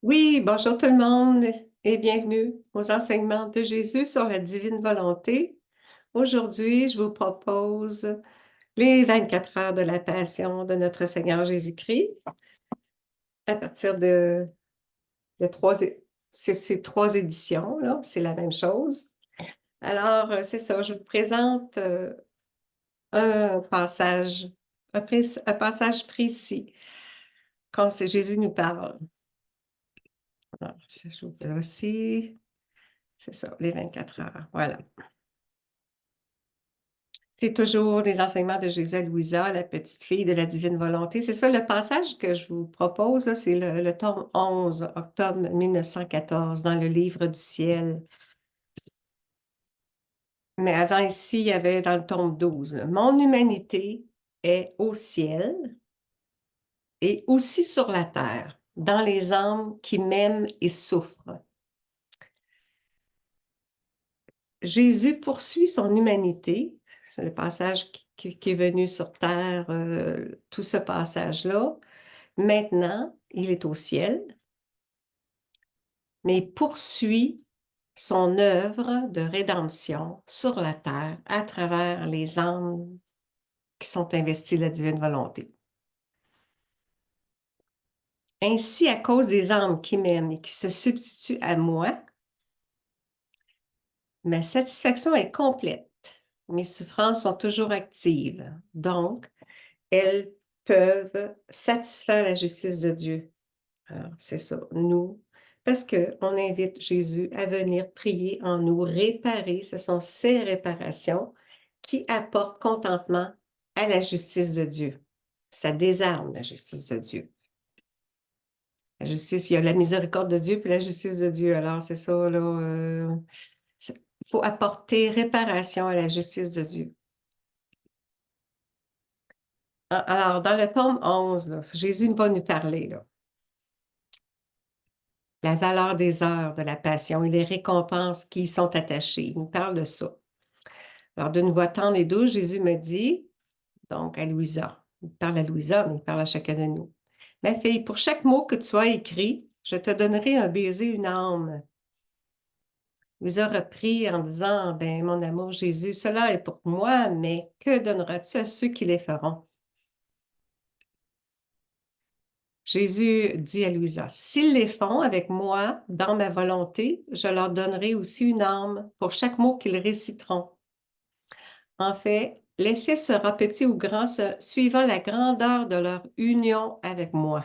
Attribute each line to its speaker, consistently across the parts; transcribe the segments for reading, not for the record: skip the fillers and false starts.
Speaker 1: Oui, bonjour tout le monde et bienvenue aux enseignements de Jésus sur la divine volonté. Aujourd'hui, je vous propose les 24 heures de la Passion de notre Seigneur Jésus-Christ à partir de ces trois éditions, là, c'est la même chose. Alors, c'est ça, je vous présente un passage, un passage précis quand Jésus nous parle. Alors, si je vous fais aussi, c'est ça, les 24 heures, voilà. C'est toujours les enseignements de Jésus à Louisa, la petite fille de la divine volonté. C'est ça le passage que je vous propose, là, c'est le tome 11, octobre 1914, dans le livre du ciel. Mais avant ici, il y avait dans le tome 12, mon humanité est au ciel et aussi sur la terre, dans les âmes qui m'aiment et souffrent. Jésus poursuit son humanité. C'est le passage qui est venu sur terre, tout ce passage-là. Maintenant, il est au ciel, mais il poursuit son œuvre de rédemption sur la terre à travers les âmes qui sont investies de la divine volonté. Ainsi, à cause des âmes qui m'aiment et qui se substituent à moi, ma satisfaction est complète. Mes souffrances sont toujours actives. Donc, elles peuvent satisfaire la justice de Dieu. Alors, c'est ça, nous, parce qu'on invite Jésus à venir prier en nous, réparer, ce sont ces réparations qui apportent contentement à la justice de Dieu. Ça désarme la justice de Dieu. La justice, il y a la miséricorde de Dieu puis la justice de Dieu. Alors, c'est ça, là. Il faut apporter réparation à la justice de Dieu. Alors, dans le tome 11, là, Jésus va nous parler, là. La valeur des heures de la passion et les récompenses qui y sont attachées. Il nous parle de ça. Alors, d'une voix tendre et douce, Jésus me dit, donc à Louisa, il parle à Louisa, mais il parle à chacun de nous. Ma fille, pour chaque mot que tu as écrit, je te donnerai un baiser, une âme. Louisa reprit en disant, ben, mon amour Jésus, cela est pour moi, mais que donneras-tu à ceux qui les feront? Jésus dit à Louisa, s'ils les font avec moi, dans ma volonté, je leur donnerai aussi une âme pour chaque mot qu'ils réciteront. En fait, l'effet sera petit ou grand suivant la grandeur de leur union avec moi.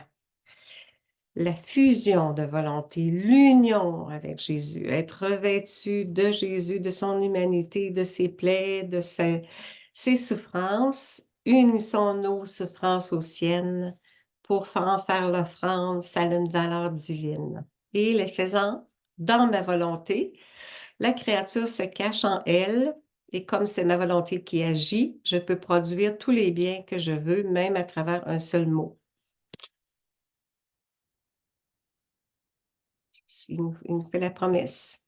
Speaker 1: La fusion de volonté, l'union avec Jésus, être revêtu de Jésus, de son humanité, de ses plaies, de ses souffrances. Unissons nos souffrances aux siennes pour en faire l'offrande, ça a une valeur divine. Et les faisant dans ma volonté, la créature se cache en elle, et comme c'est ma volonté qui agit, je peux produire tous les biens que je veux, même à travers un seul mot. Il nous fait la promesse.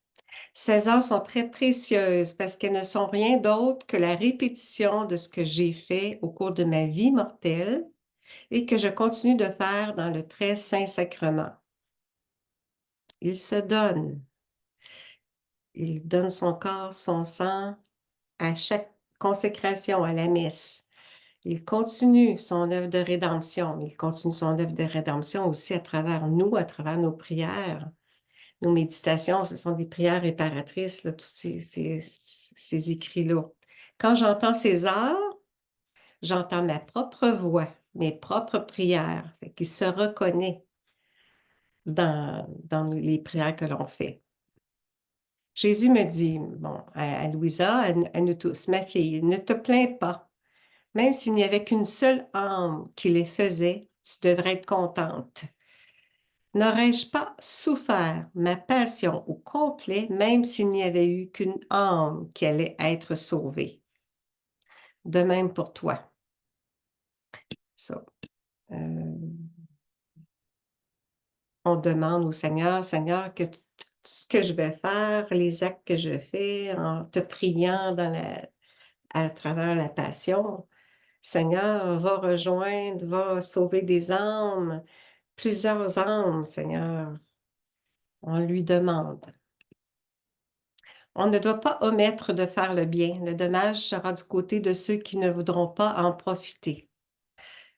Speaker 1: Ces heures sont très précieuses parce qu'elles ne sont rien d'autre que la répétition de ce que j'ai fait au cours de ma vie mortelle et que je continue de faire dans le très saint sacrement. Il se donne. Il donne son corps, son sang à chaque consécration, à la messe. Il continue son œuvre de rédemption, mais il continue son œuvre de rédemption aussi à travers nous, à travers nos prières. Nos méditations, ce sont des prières réparatrices, là, tous ces écrits-là. Quand j'entends ces heures, j'entends ma propre voix, mes propres prières, qui se reconnaît dans les prières que l'on fait. Jésus me dit, bon, à Louisa, à nous tous, ma fille, ne te plains pas. Même s'il n'y avait qu'une seule âme qui les faisait, tu devrais être contente. N'aurais-je pas souffert ma passion au complet, même s'il n'y avait eu qu'une âme qui allait être sauvée? De même pour toi. Ça. Euh, on demande au Seigneur, Seigneur, que tout ce que je vais faire, les actes que je fais en te priant à travers la passion, Seigneur, va rejoindre, va sauver des âmes, plusieurs âmes, Seigneur. On lui demande. On ne doit pas omettre de faire le bien. Le dommage sera du côté de ceux qui ne voudront pas en profiter.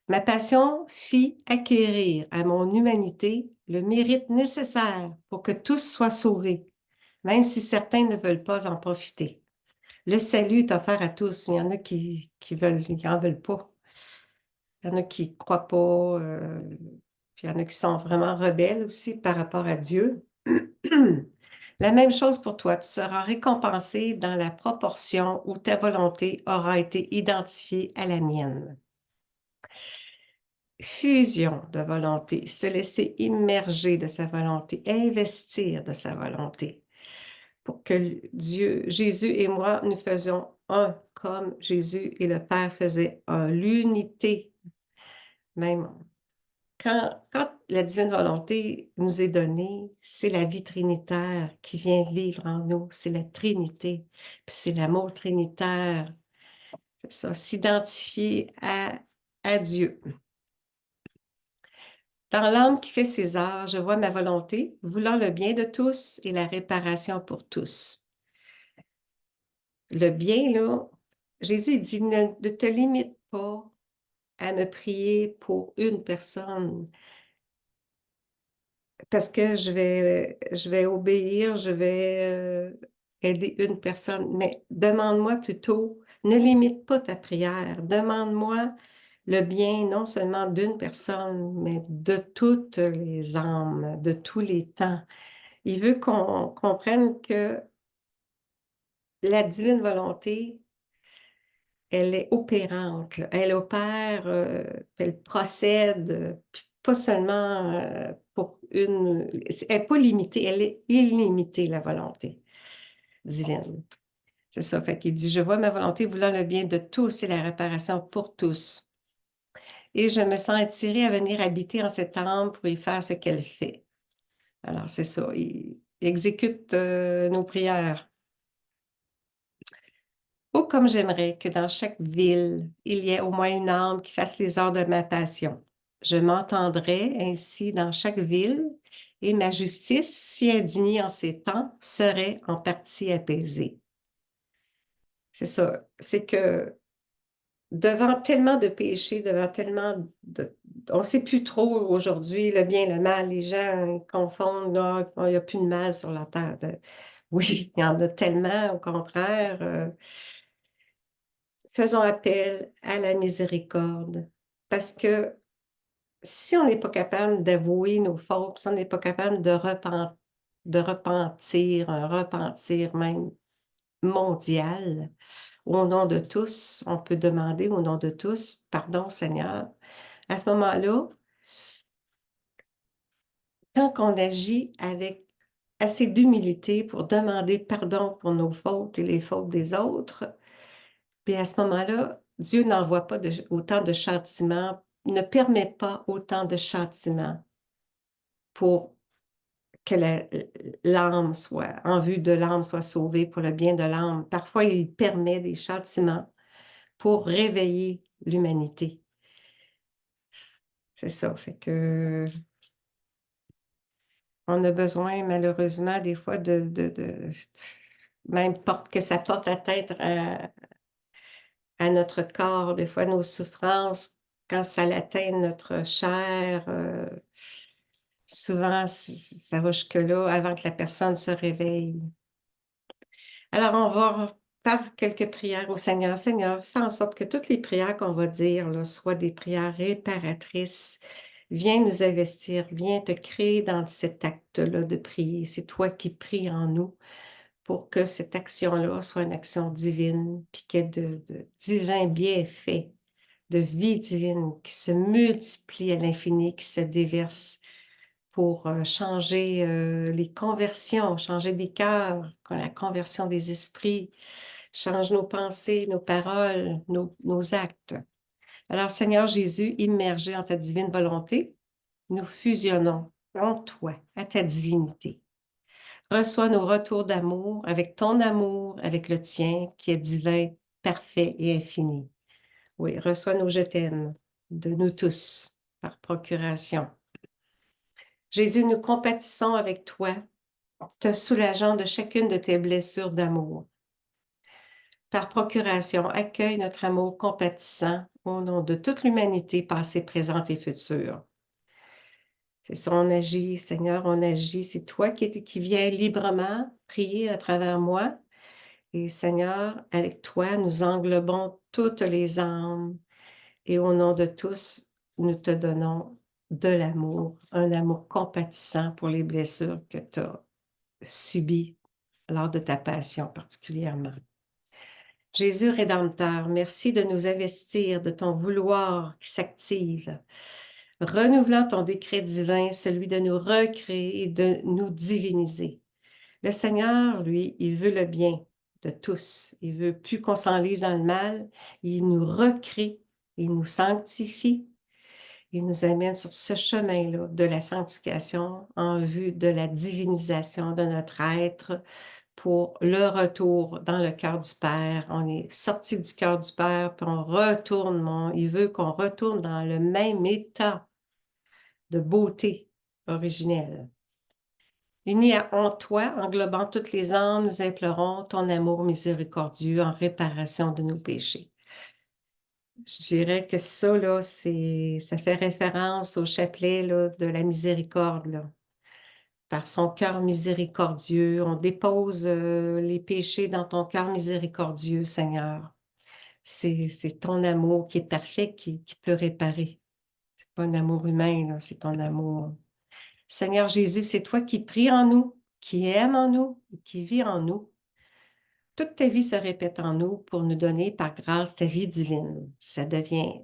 Speaker 1: Ma passion fit acquérir à mon humanité le mérite nécessaire pour que tous soient sauvés, même si certains ne veulent pas en profiter. Le salut est offert à tous. Il y en a qui veulent, qui en veulent pas. Il y en a qui ne croient pas. Puis il y en a qui sont vraiment rebelles aussi par rapport à Dieu. La même chose pour toi. Tu seras récompensé dans la proportion où ta volonté aura été identifiée à la mienne. Fusion de volonté, se laisser immerger de sa volonté, investir de sa volonté pour que Dieu, Jésus et moi, nous faisions un comme Jésus et le Père faisaient un. L'unité, même quand la divine volonté nous est donnée, c'est la vie trinitaire qui vient vivre en nous, c'est la Trinité, puis c'est l'amour trinitaire, c'est ça, s'identifier à Dieu. Dans l'âme qui fait ses arts, je vois ma volonté, voulant le bien de tous et la réparation pour tous. Le bien, là, Jésus dit, ne te limite pas à me prier pour une personne, parce que je vais obéir, je vais aider une personne, mais demande-moi plutôt, ne limite pas ta prière, demande-moi le bien non seulement d'une personne, mais de toutes les âmes, de tous les temps. Il veut qu'on comprenne que la divine volonté, elle est opérante, là. Elle opère, elle procède, puis pas seulement pour une... Elle n'est pas limitée, elle est illimitée, la volonté divine. C'est ça, fait qu'il dit, je vois ma volonté voulant le bien de tous et la réparation pour tous. Et je me sens attirée à venir habiter en cette âme pour y faire ce qu'elle fait. Alors, c'est ça, il exécute nos prières. Oh, comme j'aimerais que dans chaque ville, il y ait au moins une âme qui fasse les heures de ma passion. Je m'entendrais ainsi dans chaque ville et ma justice, si indignée en ces temps, serait en partie apaisée. C'est ça. C'est que devant tellement de péchés, devant tellement de... On ne sait plus trop aujourd'hui le bien, le mal. Les gens confondent, là, il n'y a plus de mal sur la terre. Oui, il y en a tellement, au contraire. Faisons appel à la miséricorde parce que si on n'est pas capable d'avouer nos fautes, si on n'est pas capable de repentir, un repentir même mondial, au nom de tous, on peut demander au nom de tous, pardon Seigneur. À ce moment-là, quand on agit avec assez d'humilité pour demander pardon pour nos fautes et les fautes des autres, puis à ce moment-là, Dieu n'envoie pas autant de châtiments, ne permet pas autant de châtiments pour que l'âme soit, en vue de l'âme soit sauvée, pour le bien de l'âme. Parfois, il permet des châtiments pour réveiller l'humanité. C'est ça, fait que on a besoin malheureusement des fois même que ça porte atteinte à notre corps, des fois nos souffrances, quand ça atteint notre chair, souvent ça va jusque-là avant que la personne se réveille. Alors on va faire quelques prières au Seigneur. Seigneur, fais en sorte que toutes les prières qu'on va dire là, soient des prières réparatrices. Viens nous investir, viens te créer dans cet acte-là de prier. C'est toi qui pries en nous pour que cette action-là soit une action divine, puis qu'il y ait de divins bienfaits, de vie divine qui se multiplient à l'infini, qui se déversent pour changer les conversions, changer des cœurs, la conversion des esprits, change nos pensées, nos paroles, nos actes. Alors, Seigneur Jésus, immergé en ta divine volonté, nous fusionnons en toi, à ta divinité. Reçois nos retours d'amour avec ton amour, avec le tien, qui est divin, parfait et infini. Oui, reçois nos je t'aime de nous tous, par procuration. Jésus, nous compatissons avec toi te soulageant de chacune de tes blessures d'amour. Par procuration, accueille notre amour compatissant au nom de toute l'humanité passée, présente et future. C'est ça, on agit, Seigneur, on agit. C'est toi qui viens librement prier à travers moi. Et Seigneur, avec toi, nous englobons toutes les âmes. Et au nom de tous, nous te donnons de l'amour, un amour compatissant pour les blessures que tu as subies lors de ta passion particulièrement. Jésus Rédempteur, merci de nous investir de ton vouloir qui s'active, renouvelant ton décret divin, celui de nous recréer et de nous diviniser. Le Seigneur, lui, il veut le bien de tous. Il veut plus qu'on s'enlise dans le mal. Il nous recrée, il nous sanctifie, il nous amène sur ce chemin-là de la sanctification en vue de la divinisation de notre être pour le retour dans le cœur du Père. On est sorti du cœur du Père, puis on retourne. Il veut qu'on retourne dans le même état de beauté originelle. Unis en toi, englobant toutes les âmes, nous implorons ton amour miséricordieux en réparation de nos péchés. Je dirais que ça, là, ça fait référence au chapelet là, de la miséricorde. Là. Par son cœur miséricordieux, on dépose les péchés dans ton cœur miséricordieux, Seigneur. C'est ton amour qui est parfait, qui peut réparer. C'est pas un amour humain, là, c'est ton amour. Seigneur Jésus, c'est toi qui pries en nous, qui aime en nous, qui vit en nous. Toute ta vie se répète en nous pour nous donner par grâce ta vie divine. Ça devient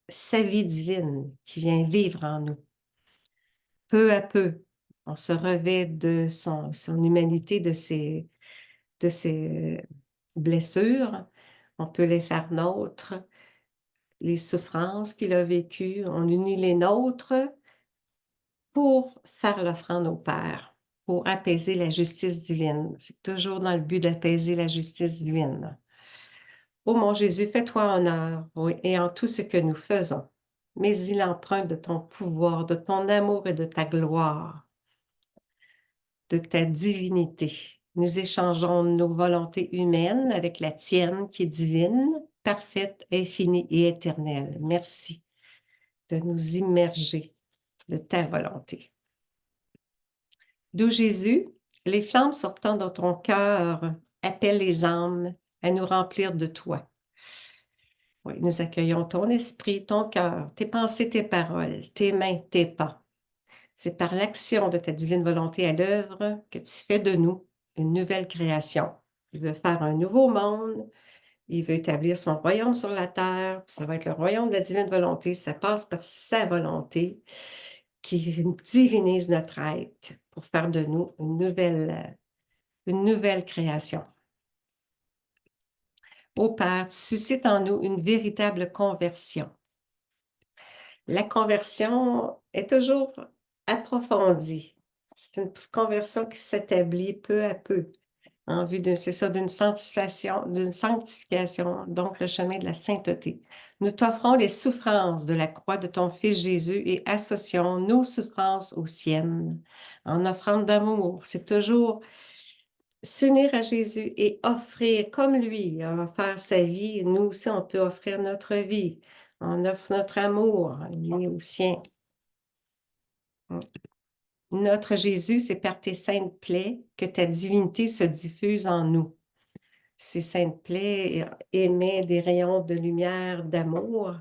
Speaker 1: sa vie divine qui vient vivre en nous. Peu à peu, on se revêt de son humanité, de ses blessures. On peut les faire nôtres, les souffrances qu'il a vécues. On unit les nôtres pour faire l'offrande au Père, pour apaiser la justice divine. C'est toujours dans le but d'apaiser la justice divine. Ô mon Jésus, fais-toi honneur, oui, et en tout ce que nous faisons. Mais il emprunte de ton pouvoir, de ton amour et de ta gloire, de ta divinité. Nous échangeons nos volontés humaines avec la tienne qui est divine, parfaite, infinie et éternelle. Merci de nous immerger de ta volonté. D'où Jésus, les flammes sortant de ton cœur appellent les âmes à nous remplir de toi. Oui, nous accueillons ton esprit, ton cœur, tes pensées, tes paroles, tes mains, tes pas. C'est par l'action de ta divine volonté à l'œuvre que tu fais de nous une nouvelle création. Il veut faire un nouveau monde, il veut établir son royaume sur la terre, puis ça va être le royaume de la divine volonté, ça passe par sa volonté qui divinise notre être pour faire de nous une nouvelle création. Ô Père, tu suscites en nous une véritable conversion. La conversion est toujours approfondie. C'est une conversion qui s'établit peu à peu en vue c'est ça, d'une sanctification, donc le chemin de la sainteté. Nous t'offrons les souffrances de la croix de ton Fils Jésus et associons nos souffrances aux siennes en offrande d'amour. C'est toujours s'unir à Jésus et offrir comme lui a offert sa vie. Nous aussi, on peut offrir notre vie. On offre notre amour, lui au sien. Notre Jésus, c'est par tes saintes plaies que ta divinité se diffuse en nous. Ces saintes plaies émettent des rayons de lumière, d'amour.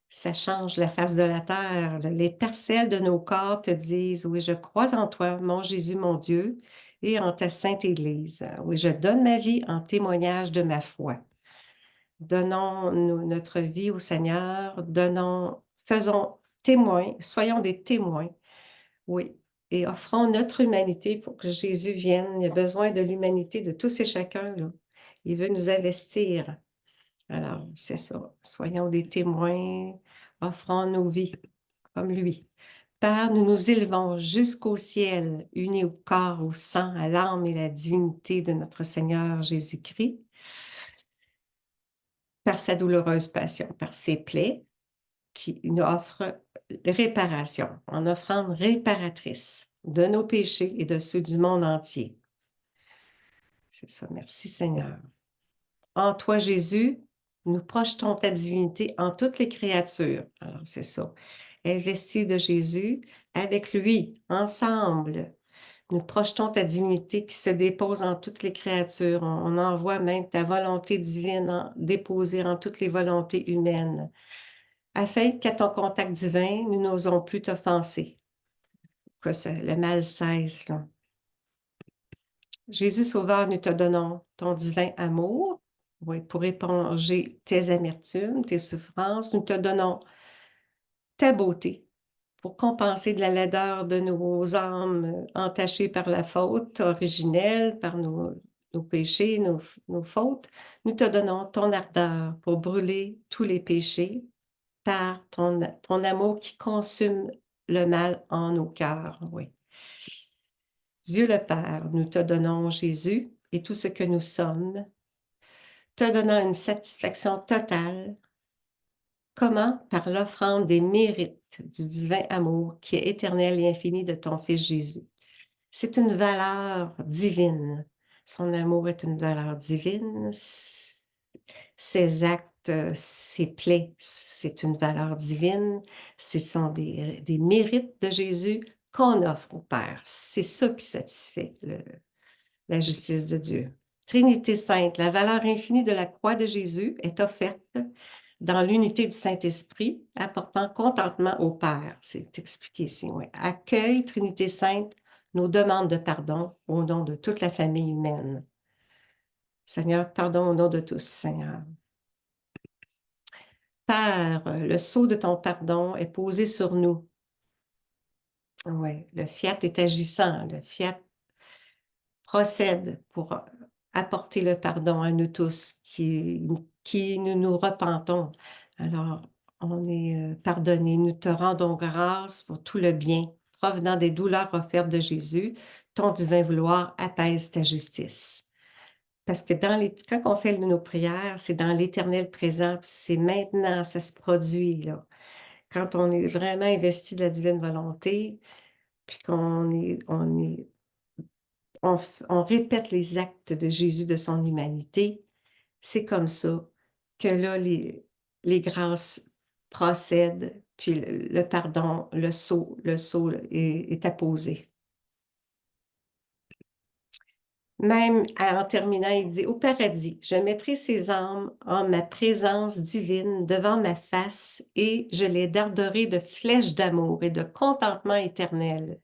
Speaker 1: Ça change la face de la terre. Les parcelles de nos corps te disent, oui, je crois en toi, mon Jésus, mon Dieu, et en ta sainte Église. Oui, je donne ma vie en témoignage de ma foi. Donnons notre vie au Seigneur, faisons témoins, soyons des témoins, oui, et offrons notre humanité pour que Jésus vienne. Il a besoin de l'humanité de tous et chacun, là. Il veut nous investir. Alors, c'est ça. Soyons des témoins, offrons nos vies comme lui. Père, nous nous élevons jusqu'au ciel, unis au corps, au sang, à l'âme et la divinité de notre Seigneur Jésus-Christ, par sa douloureuse passion, par ses plaies qui nous offrent réparation, en offrande réparatrice. de nos péchés et de ceux du monde entier. C'est ça, merci Seigneur. En toi, Jésus, nous projetons ta divinité en toutes les créatures. Alors, c'est ça. Investis de Jésus, avec lui, ensemble, nous projetons ta divinité qui se dépose en toutes les créatures. On envoie même ta volonté divine déposée en toutes les volontés humaines, afin qu'à ton contact divin, nous n'osons plus t'offenser, que le mal cesse, là. Jésus Sauveur, nous te donnons ton divin amour, oui, pour éponger tes amertumes, tes souffrances. Nous te donnons ta beauté pour compenser de la laideur de nos âmes entachées par la faute originelle, par nos péchés, nos fautes. Nous te donnons ton ardeur pour brûler tous les péchés par ton amour qui consume le mal en nos cœurs. Oui. Dieu le Père, nous te donnons Jésus et tout ce que nous sommes, te donnant une satisfaction totale. Comment? Par l'offrande des mérites du divin amour qui est éternel et infini de ton Fils Jésus. C'est une valeur divine. Son amour est une valeur divine. Ses actes, ses plaies, c'est une valeur divine. Ce sont des mérites de Jésus qu'on offre au Père. C'est ça qui satisfait la justice de Dieu. Trinité sainte, la valeur infinie de la croix de Jésus est offerte dans l'unité du Saint-Esprit, apportant contentement au Père. C'est expliqué ici, oui. Accueille, Trinité sainte, nos demandes de pardon au nom de toute la famille humaine. Seigneur, pardon au nom de tous, Seigneur. Père, le sceau de ton pardon est posé sur nous. Oui, le fiat est agissant. Le fiat procède pour apporter le pardon à nous tous qui nous repentons. Alors, on est pardonné. Nous te rendons grâce pour tout le bien provenant des douleurs offertes de Jésus. Ton divin vouloir apaise ta justice. Parce que quand on fait nos prières, c'est dans l'éternel présent, puis c'est maintenant, ça se produit, là. Quand on est vraiment investi de la divine volonté, puis on répète les actes de Jésus, de son humanité, c'est comme ça que là, les grâces procèdent, puis le pardon, le sceau est apposé. Même en terminant, il dit, au paradis, je mettrai ces âmes en ma présence divine devant ma face et je les darderai de flèches d'amour et de contentement éternel.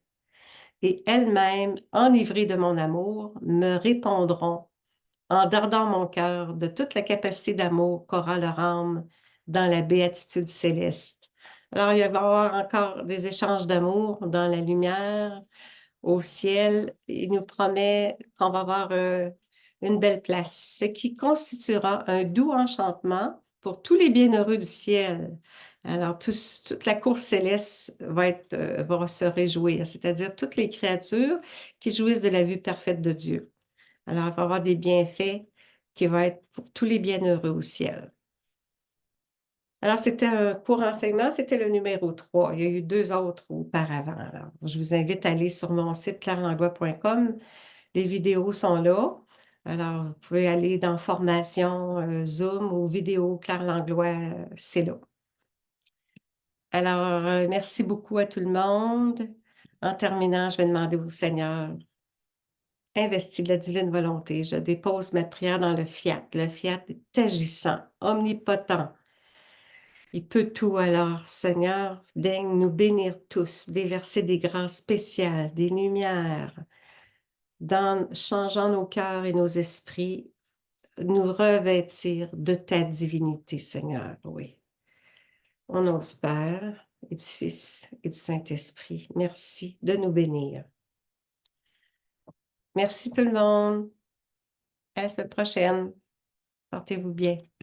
Speaker 1: Et elles-mêmes, enivrées de mon amour, me répondront en dardant mon cœur de toute la capacité d'amour qu'aura leur âme dans la béatitude céleste. Alors, il va y avoir encore des échanges d'amour dans la lumière, au ciel. Il nous promet qu'on va avoir une belle place, ce qui constituera un doux enchantement pour tous les bienheureux du ciel. Alors, toute la cour céleste va se réjouir, c'est-à-dire toutes les créatures qui jouissent de la vue parfaite de Dieu. Alors, il va y avoir des bienfaits qui vont être pour tous les bienheureux au ciel. Alors, c'était un court enseignement, c'était le numéro 3. Il y a eu 2 autres auparavant. Alors, je vous invite à aller sur mon site clairelanglois.com. Les vidéos sont là. Alors, vous pouvez aller dans Formation, Zoom ou Vidéo Claire Langlois, c'est là. Alors, merci beaucoup à tout le monde. En terminant, je vais demander au Seigneur, investi de la divine volonté, je dépose ma prière dans le fiat. Le fiat est agissant, omnipotent. Il peut tout alors, Seigneur, daigne nous bénir tous, déverser des grâces spéciales, des lumières, changeant nos cœurs et nos esprits, nous revêtir de ta divinité, Seigneur, oui. Au nom du Père et du Fils et du Saint-Esprit, merci de nous bénir. Merci tout le monde. À la semaine prochaine. Portez-vous bien.